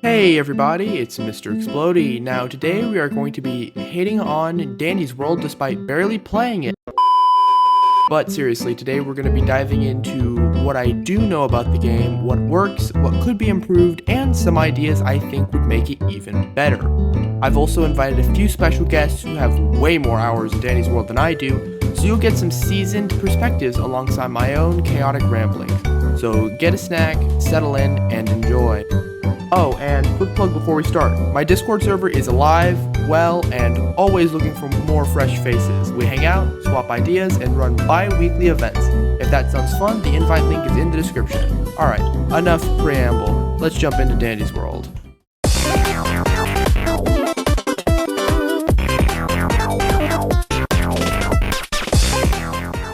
Hey everybody, it's Mr. Explody. Now today we are going to be hitting on Dandy's World despite barely playing it. But seriously, today we're going to be diving into what I do know about the game, what works, what could be improved, and some ideas I think would make it even better. I've also invited a few special guests who have way more hours in Dandy's World than I do, so you'll get some seasoned perspectives alongside my own chaotic ramblings. So get a snack, settle in, and enjoy. Oh, and quick plug before we start. My Discord server is alive, well, and always looking for more fresh faces. We hang out, swap ideas, and run bi-weekly events. If that sounds fun, the invite link is in the description. Alright, enough preamble. Let's jump into Dandy's World.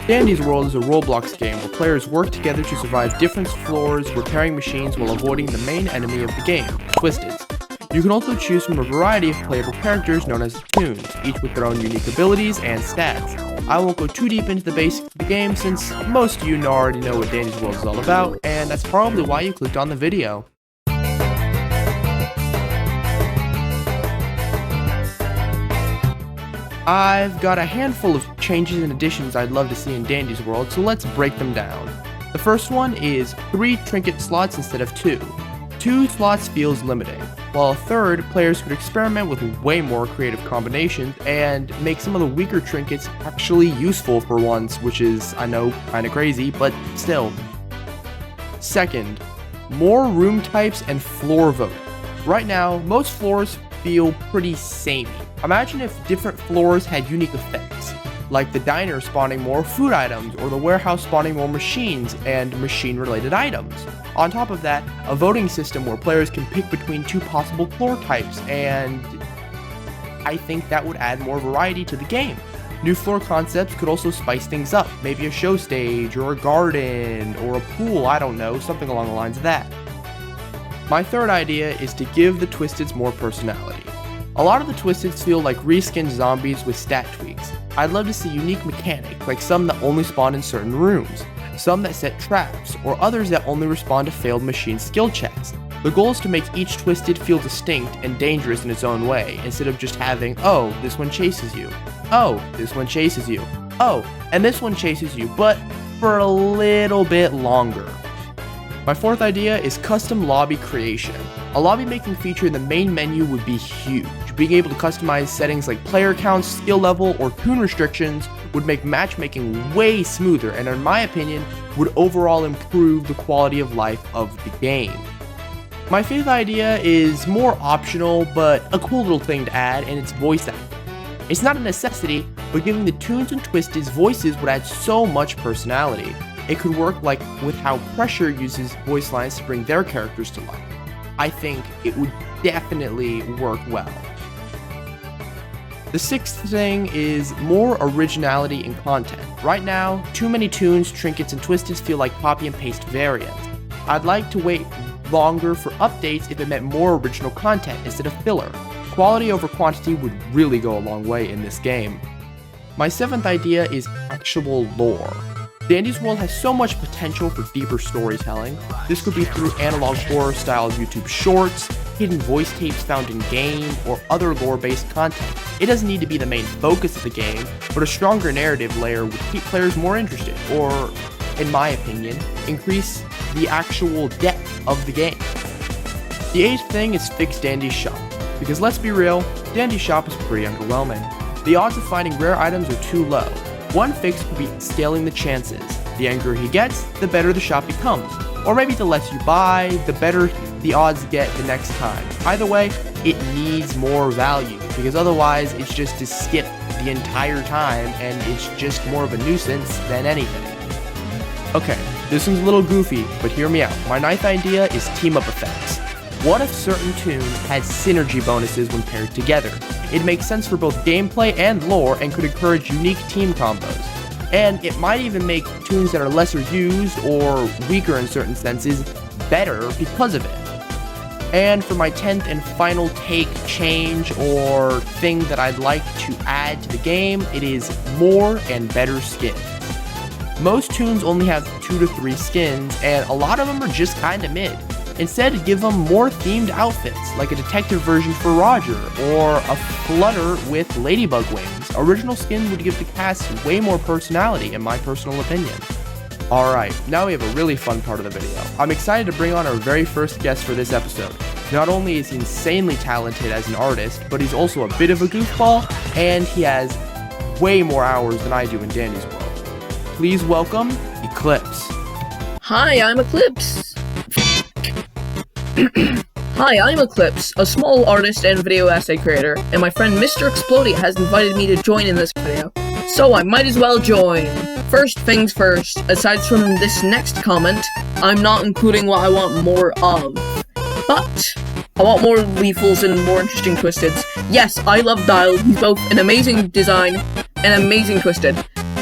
Dandy's World is a Roblox game where players work together to survive different floors, repairing machines while avoiding the main enemy of the game, Twisteds. You can also choose from a variety of playable characters known as Toons, each with their own unique abilities and stats. I won't go too deep into the basics of the game since most of you already know what Dandy's World is all about, and that's probably why you clicked on the video. I've got a handful of changes and additions I'd love to see in Dandy's World, so let's break them down. The first one is 3 trinket slots instead of 2. 2 slots feels limiting, while a third, players could experiment with way more creative combinations and make some of the weaker trinkets actually useful for once, which is, I know, kinda crazy, but still. Second, more room types and floor voting. Right now, most floors feel pretty samey. Imagine if different floors had unique effects, like the diner spawning more food items or the warehouse spawning more machines and machine-related items. On top of that, a voting system where players can pick between 2 possible floor types, and I think that would add more variety to the game. New floor concepts could also spice things up, maybe a show stage or a garden or a pool, I don't know, something along the lines of that. My third idea is to give the Twisteds more personality. A lot of the Twisteds feel like reskinned zombies with stat tweaks. I'd love to see unique mechanics, like some that only spawn in certain rooms, some that set traps, or others that only respond to failed machine skill checks. The goal is to make each Twisted feel distinct and dangerous in its own way, instead of just having, oh, this one chases you, oh, this one chases you, oh, and this one chases you, but for a little bit longer. My fourth idea is custom lobby creation. A lobby making feature in the main menu would be huge. Being able to customize settings like player counts, skill level, or toon restrictions would make matchmaking way smoother and, in my opinion, would overall improve the quality of life of the game. My fifth idea is more optional, but a cool little thing to add, and it's voice acting. It's not a necessity, but giving the Toons and Twisteds voices would add so much personality. It could work like with how Pressure uses voice lines to bring their characters to life. I think it would definitely work well. The sixth thing is more originality in content. Right now, too many Toons, Trinkets, and Twisteds feel like copy and paste variants. I'd like to wait longer for updates if it meant more original content instead of filler. Quality over quantity would really go a long way in this game. My seventh idea is actual lore. Dandy's World has so much potential for deeper storytelling. This could be through analog horror style YouTube shorts, hidden voice tapes found in game, or other lore-based content. It doesn't need to be the main focus of the game, but a stronger narrative layer would keep players more interested, or, in my opinion, increase the actual depth of the game. The eighth thing is fix Dandy's shop, because let's be real, Dandy's shop is pretty underwhelming. The odds of finding rare items are too low. One fix could be scaling the chances. The angrier he gets, the better the shop becomes. Or maybe the less you buy, the better the odds get the next time. Either way, it needs more value, because otherwise it's just to skip the entire time and it's just more of a nuisance than anything. Okay, this one's a little goofy, but hear me out. My ninth idea is team-up effects. What if certain Toons had synergy bonuses when paired together? It makes sense for both gameplay and lore and could encourage unique team combos. And it might even make Toons that are lesser used or weaker in certain senses better because of it. And for my 10th and final take, change, or thing that I'd like to add to the game, it is more and better skins. Most Toons only have 2 to 3 skins, and a lot of them are just kinda mid. Instead, give them more themed outfits, like a detective version for Roger, or a flutter with ladybug wings. Original skin would give the cast way more personality, in my personal opinion. Alright, now we have a really fun part of the video. I'm excited to bring on our very first guest for this episode. Not only is he insanely talented as an artist, but he's also a bit of a goofball, and he has way more hours than I do in Danny's world. Please welcome Eclipse. Hi, I'm Eclipse. Hi, I'm Eclipse, a small artist and video essay creator, and my friend Mr. Explodia has invited me to join in this video, so I might as well join. First things first, aside from this next comment, I'm not including what I want more of, but I want more Leafles and more interesting Twisteds. Yes, I love Dial, he's both an amazing design and amazing Twisted,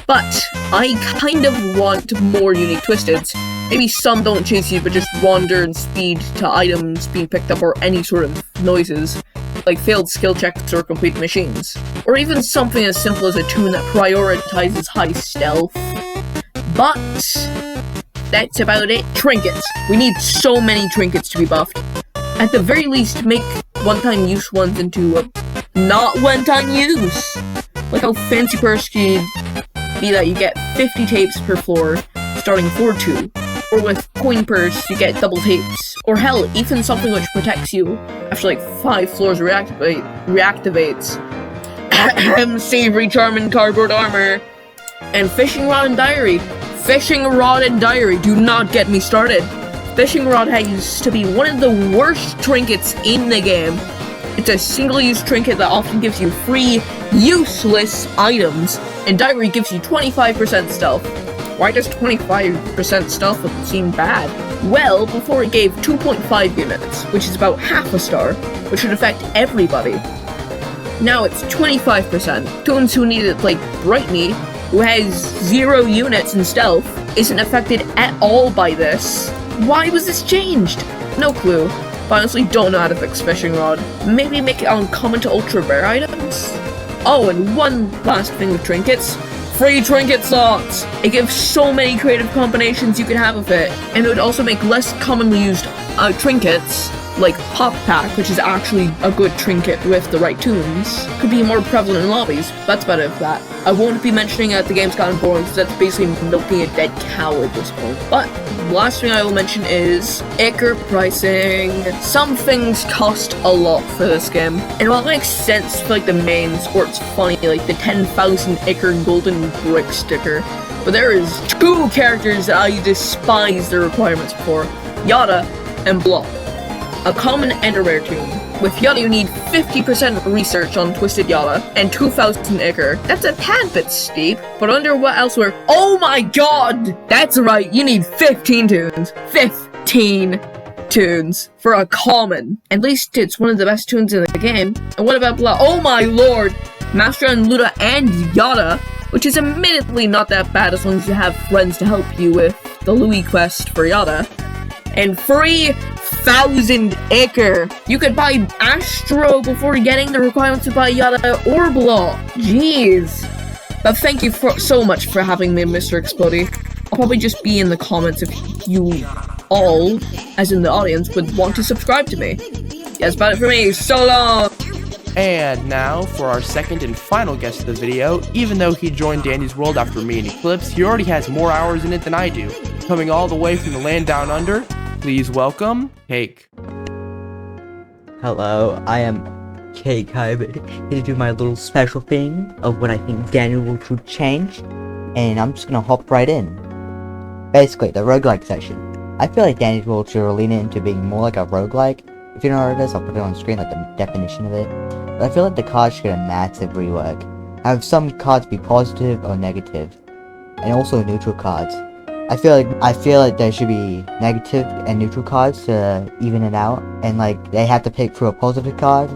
but I kind of want more unique Twisteds. Maybe some don't chase you, but just wander and speed to items being picked up or any sort of noises, like failed skill checks or complete machines. Or even something as simple as a tune that prioritizes high stealth. But that's about it. Trinkets. We need so many trinkets to be buffed. At the very least, make one-time use ones into not one-time use. Like how Fancy Purse could be that you get 50 tapes per floor, starting floor 2. Or with Coin Purse, you get double tapes. Or hell, even something which protects you after like 5 floors reactivates. Savory Charm and Cardboard Armor. And Fishing Rod and Diary. Fishing Rod and Diary, do not get me started. Fishing Rod used to be one of the worst trinkets in the game. It's a single-use trinket that often gives you free, useless items. And Diary gives you 25% stealth. Why does 25% stealth seem bad? Well, before it gave 2.5 units, which is about half a star, which would affect everybody. Now it's 25%. Toons who need it, like Brightney, who has 0 units in stealth, isn't affected at all by this. Why was this changed? No clue. But honestly don't know how to fix Fishing Rod. Maybe make it uncommon to ultra rare items? Oh, and one last thing with trinkets. Free trinket slots! It gives so many creative combinations you can have with it, and it would also make less commonly used trinkets, like Pop Pack, which is actually a good trinket with the right tunes, could be more prevalent in lobbies. That's about it for that. I won't be mentioning the game's gotten boring, because that's basically milking a dead cow at this point. But the last thing I will mention is Ichor pricing. Some things cost a lot for this game, and while it makes sense for like the mains, or it's funny, like the 10,000 Ichor golden brick sticker, but there is 2 characters that I despise the requirements for, Yada and Block. A common and a rare tune. With Yada you need 50% research on Twisted Yada, and 2,000 Ichor. That's a tad bit steep, but under what elsewhere? Oh my god! That's right, you need 15 tunes. 15 tunes for a common. At least it's one of the best tunes in the game. And what about Blah? Oh my lord! Master and Luda and Yada, which is admittedly not that bad as long as you have friends to help you with the Louis quest for Yada. And 3,000 Ichor. You could buy Astro before getting the requirements to buy Yada or Block. Jeez. But thank you so much for having me, Mr. Explody. I'll probably just be in the comments if you all, as in the audience, would want to subscribe to me. Yeah, that's about it for me. So long! And now, for our second and final guest of the video, even though he joined Danny's world after me and Eclipse, he already has more hours in it than I do. Coming all the way from the land down under, please welcome Cake. Hello, I am Cake. I'm here to do my little special thing of what I think Daniel will change, and I'm just gonna hop right in. Basically, the roguelike section. I feel like Danny's World should lean into being more like a roguelike. If you know what it is, I'll put it on screen, like the definition of it. But I feel like the cards should get a massive rework. Have some cards be positive or negative, and also neutral cards. I feel like there should be negative and neutral cards to even it out, and like they have to pick through a positive card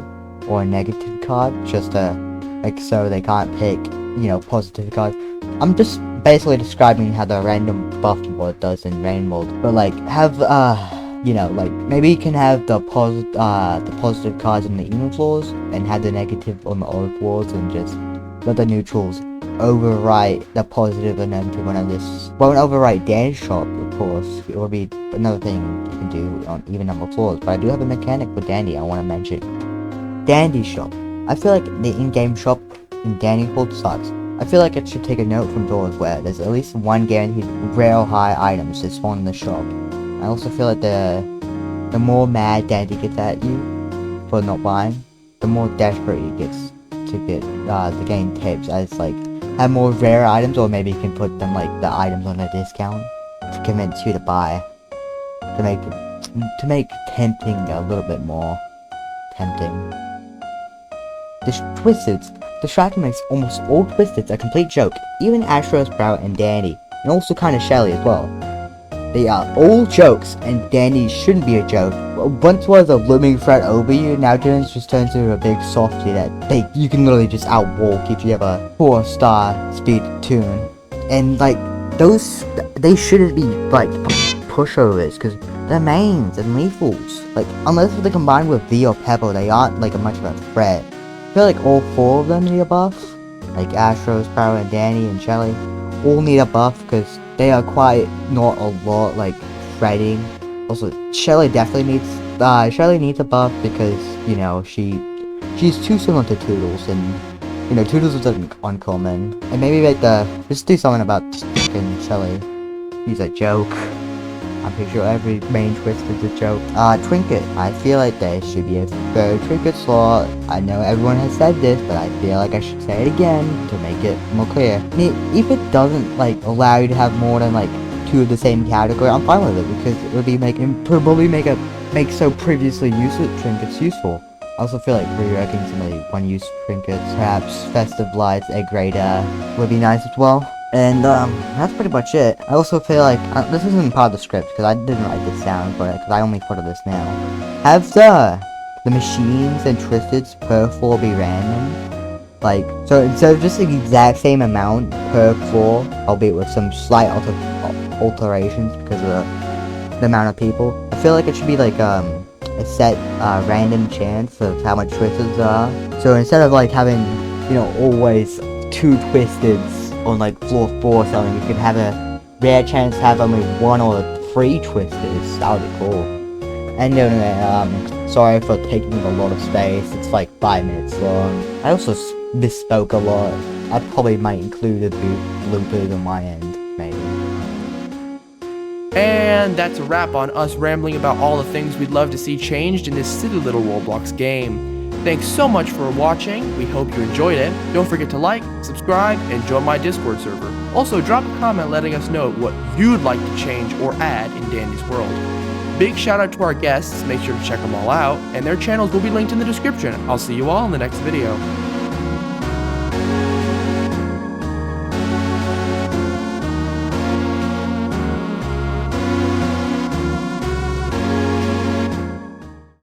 or a negative card just to like so they can't pick, you know, positive cards. I'm just basically describing how the random buff board does in Rain Mold, but like have you know, like maybe you can have the positive cards on the even floors and have the negative on the odd floors, and just let the neutrals overwrite the positive and negative one of this. Won't overwrite Danny's shop, of course. It will be another thing you can do on even number floors. But I do have a mechanic with Dandy I want to mention. Dandy's shop. I feel like the in-game shop in Dandy's world sucks. I feel like it should take a note from doors where there's at least one guaranteed rare or high items that spawn in the shop. I also feel like the more mad Dandy gets at you for not buying, the more desperate he gets to get to gain tips. As like have more rare items, or maybe you can put them like the items on a discount to convince you to buy, to make tempting a little bit more tempting. The strategy makes almost all Twisteds a complete joke, even Astro, Sprout, and Dandy, and also kind of Shelly as well. They are all jokes, and Dandy shouldn't be a joke. Once was a looming threat over you, now Dylan's just turns into a big softie that you can literally just outwalk if you have a 4-star speed tune. And like, they shouldn't be like pushovers, because they're mains and lethals. Like, unless they're combined with V or Pebble, they aren't like much of a threat. I feel like all 4 of them need a buff, like Astro, Sparrow, and Danny, and Shelly, all need a buff because they are quite not a lot like threatening. Also, Shelly definitely needs a buff because, you know, she's too similar to Toodles, and you know, Toodles is uncommon. And maybe just do something about fucking Shelly. She's a joke. I'm pretty sure every main twist is a joke. Trinket. I feel like there should be a third Trinket slot. I know everyone has said this, but I feel like I should say it again to make it more clear. I mean, if it doesn't like allow you to have more than like 2 of the same category, I'm fine with it because it would be probably make so previously useless trinkets useful. I also feel like reworking some of the one-use trinkets, perhaps festive lights, egg raider, would be nice as well. And that's pretty much it. I also feel like this isn't part of the script because I didn't write this down, but because I only thought of this now. Have the machines and twisteds per floor be random. Like, so instead of just the exact same amount per floor, albeit with some slight alterations because of the amount of people, I feel like it should be like a set random chance of how much twisteds there are. So instead of like having, you know, always 2 twisteds on like floor 4 or something, you could have a rare chance to have only 1 or 3 twisters. That would be cool. And anyway, sorry for taking a lot of space. It's like 5 minutes long. I also misspoke a lot. I probably might include a bloopers on my end, maybe. And that's a wrap on us rambling about all the things we'd love to see changed in this silly little Roblox game. Thanks so much for watching. We hope you enjoyed it. Don't forget to like, subscribe, and join my Discord server. Also, drop a comment letting us know what you'd like to change or add in Dandy's world. Big shout out to our guests. Make sure to check them all out, and their channels will be linked in the description. I'll see you all in the next video.